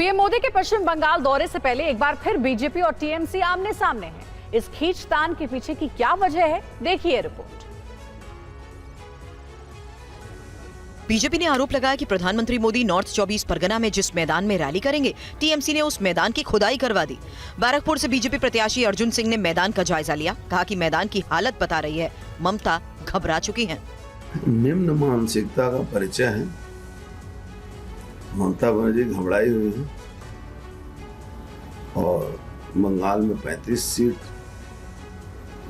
PM Modi के पश्चिम बंगाल दौरे से पहले एक बार फिर बीजेपी और टीएमसी आमने सामने हैं। इस खींचतान के पीछे की क्या वजह है, देखिए रिपोर्ट। बीजेपी ने आरोप लगाया कि प्रधानमंत्री मोदी नॉर्थ 24 परगना में जिस मैदान में रैली करेंगे, टीएमसी ने उस मैदान की खुदाई करवा दी। बैरकपुर से बीजेपी प्रत्याशी अर्जुन सिंह ने मैदान का जायजा लिया। कहा कि मैदान की हालत बता रही है, ममता घबरा चुकी हैं। निम्न मानसिकता का परिचय है। ममता बनर्जी घबराई हुई है और बंगाल में 35 सीट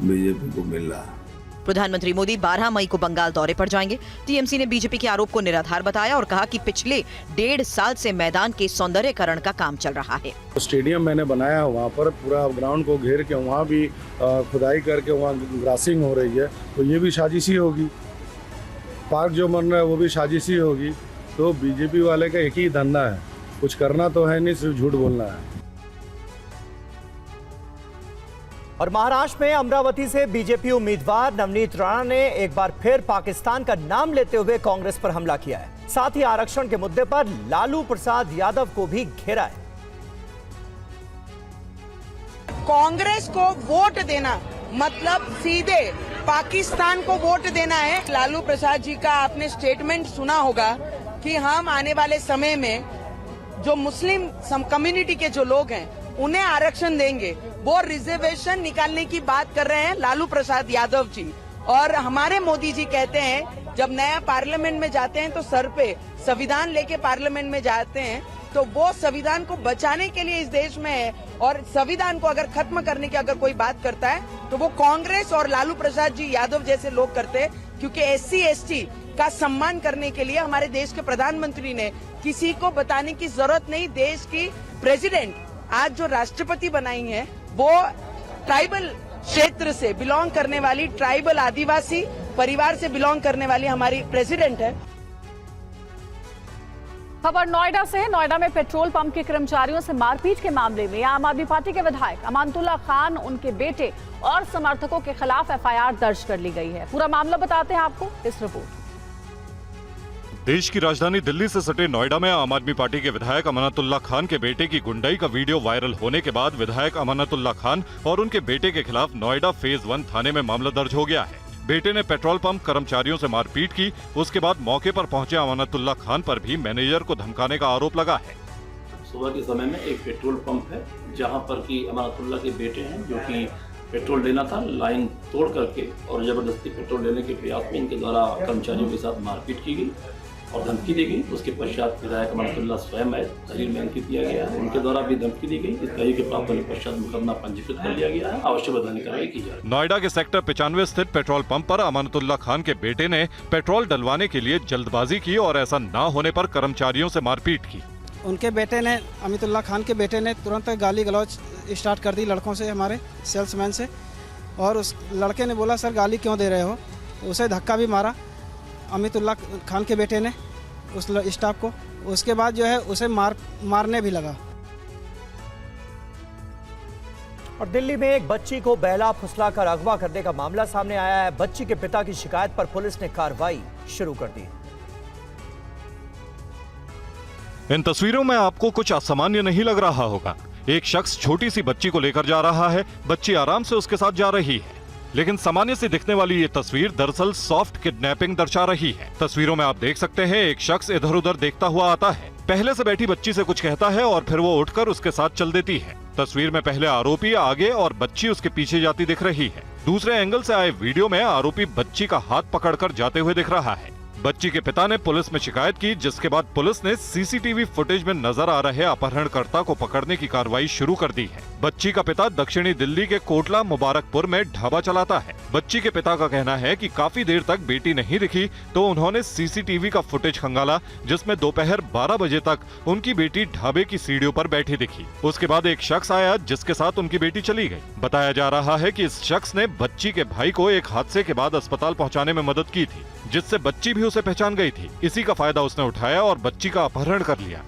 बीजेपी को मिल रहा है। प्रधानमंत्री मोदी 12 मई को बंगाल दौरे पर जाएंगे। टीएमसी ने बीजेपी के आरोप को निराधार बताया और कहा कि पिछले 1.5 साल से मैदान के सौंदर्यीकरण का काम चल रहा है। स्टेडियम मैंने बनाया, वहाँ पर पूरा ग्राउंड को घेर के वहाँ भी खुदाई करके वहाँ ग्रासिंग हो रही है, तो ये भी साजिशी होगी। पार्क जो बन रहा है वो भी साजिशी होगी। तो बीजेपी वाले का एक ही धंधा है, कुछ करना तो है नहीं, सिर्फ झूठ बोलना है। और महाराष्ट्र में अमरावती से बीजेपी उम्मीदवार नवनीत राणा ने एक बार फिर पाकिस्तान का नाम लेते हुए कांग्रेस पर हमला किया है। साथ ही आरक्षण के मुद्दे पर लालू प्रसाद यादव को भी घेरा है। कांग्रेस को वोट देना मतलब सीधे पाकिस्तान को वोट देना है। लालू प्रसाद जी का आपने स्टेटमेंट सुना होगा कि हम आने वाले समय में जो मुस्लिम कम्युनिटी के जो लोग हैं उन्हें आरक्षण देंगे। वो रिजर्वेशन निकालने की बात कर रहे हैं लालू प्रसाद यादव जी। और हमारे मोदी जी कहते हैं जब नया पार्लियामेंट में जाते हैं तो सर पे संविधान लेके पार्लियामेंट में जाते हैं, तो वो संविधान को बचाने के लिए इस देश में है। और संविधान को अगर खत्म करने की अगर कोई बात करता है तो वो कांग्रेस और लालू प्रसाद जी यादव जैसे लोग करते हैं। क्योंकि SC/ST का सम्मान करने के लिए हमारे देश के प्रधानमंत्री ने किसी को बताने की जरूरत नहीं। देश की प्रेसिडेंट आज जो राष्ट्रपति बनाई है वो ट्राइबल क्षेत्र से बिलोंग करने वाली, ट्राइबल आदिवासी परिवार से बिलोंग करने वाली हमारी प्रेसिडेंट है। खबर नोएडा से है। नोएडा में पेट्रोल पंप के कर्मचारियों से मारपीट के मामले में आम आदमी पार्टी के विधायक अमानतुल्लाह खान, उनके बेटे और समर्थकों के खिलाफ FIR दर्ज कर ली गई है। पूरा मामला बताते हैं आपको इस रिपोर्ट। देश की राजधानी दिल्ली से सटे नोएडा में आम आदमी पार्टी के विधायक अमानतुल्लाह खान के बेटे की गुंडाई का वीडियो वायरल होने के बाद विधायक अमानतुल्लाह खान और उनके बेटे के खिलाफ नोएडा फेज 1 थाने में मामला दर्ज हो गया है। बेटे ने पेट्रोल पंप कर्मचारियों से मारपीट की। उसके बाद मौके पर पहुंचे अमानतुल्लाह खान पर भी मैनेजर को धमकाने का आरोप लगा है। सुबह के समय में एक पेट्रोल पंप है जहां पर कि अमानतुल्लाह के बेटे हैं जो कि पेट्रोल लेना था, लाइन तोड़ करके और जबरदस्ती पेट्रोल लेने के प्रयास में इनके द्वारा कर्मचारियों के साथ मारपीट की गई और धमकी दी गई। उसके पश्चात विधायक अमानतुल्लाह स्वयं आए, तहरीर में अंकित किया गया है, उनके द्वारा भी धमकी दी गई। इस तहरीर के प्राप्त होने के पश्चात मुकदमा पंजीकृत कर लिया गया है। आवश्यक वैधानिक कार्रवाई की जा रही है। नोएडा के सेक्टर 95 स्थित पेट्रोल पंप पर अमानतुल्लाह खान के बेटे ने पेट्रोल डलवाने के लिए जल्दबाजी की और ऐसा न होने पर कर्मचारियों से मारपीट की। उनके बेटे ने, अमानतुल्लाह खान के बेटे ने तुरंत गाली गलौज स्टार्ट कर दी लड़कों से, हमारे सेल्समैन से। और उस लड़के ने बोला सर गाली क्यों दे रहे हो, उसे धक्का भी मारा अमानतुल्लाह खान के बेटे ने उस स्टाफ को। उसके बाद जो है उसे मारने भी लगा। और दिल्ली में एक बच्ची को बहला फुसला कर अगवा करने का मामला सामने आया है। बच्ची के पिता की शिकायत पर पुलिस ने कार्रवाई शुरू कर दी। इन तस्वीरों में आपको कुछ असामान्य नहीं लग रहा होगा। एक शख्स छोटी सी बच्ची को लेकर जा रहा है। बच्ची आराम से उसके साथ जा रही है, लेकिन सामान्य से दिखने वाली ये तस्वीर दरअसल सॉफ्ट किडनैपिंग दर्शा रही है। तस्वीरों में आप देख सकते हैं एक शख्स इधर उधर देखता हुआ आता है, पहले से बैठी बच्ची से कुछ कहता है और फिर वो उठकर उसके साथ चल देती है। तस्वीर में पहले आरोपी आगे और बच्ची उसके पीछे जाती दिख रही है। दूसरे एंगल से आए वीडियो में आरोपी बच्ची का हाथ पकड़कर जाते हुए दिख रहा है। बच्ची के पिता ने पुलिस में शिकायत की, जिसके बाद पुलिस ने CCTV फुटेज में नजर आ रहे अपहरणकर्ता को पकड़ने की कार्रवाई शुरू कर दी है। बच्ची का पिता दक्षिणी दिल्ली के कोटला मुबारकपुर में ढाबा चलाता है। बच्ची के पिता का कहना है कि काफी देर तक बेटी नहीं दिखी तो उन्होंने CCTV का फुटेज खंगाला, जिसमें दोपहर 12 बजे तक उनकी बेटी ढाबे की सीढ़ियों पर बैठी दिखी। उसके बाद एक शख्स आया जिसके साथ उनकी बेटी चली गई। बताया जा रहा है कि इस शख्स ने बच्ची के भाई को एक हादसे के बाद अस्पताल पहुंचाने में मदद की थी, जिससे बच्ची भी उसे पहचान गई थी। इसी का फायदा उसने उठाया और बच्ची का अपहरण कर लिया।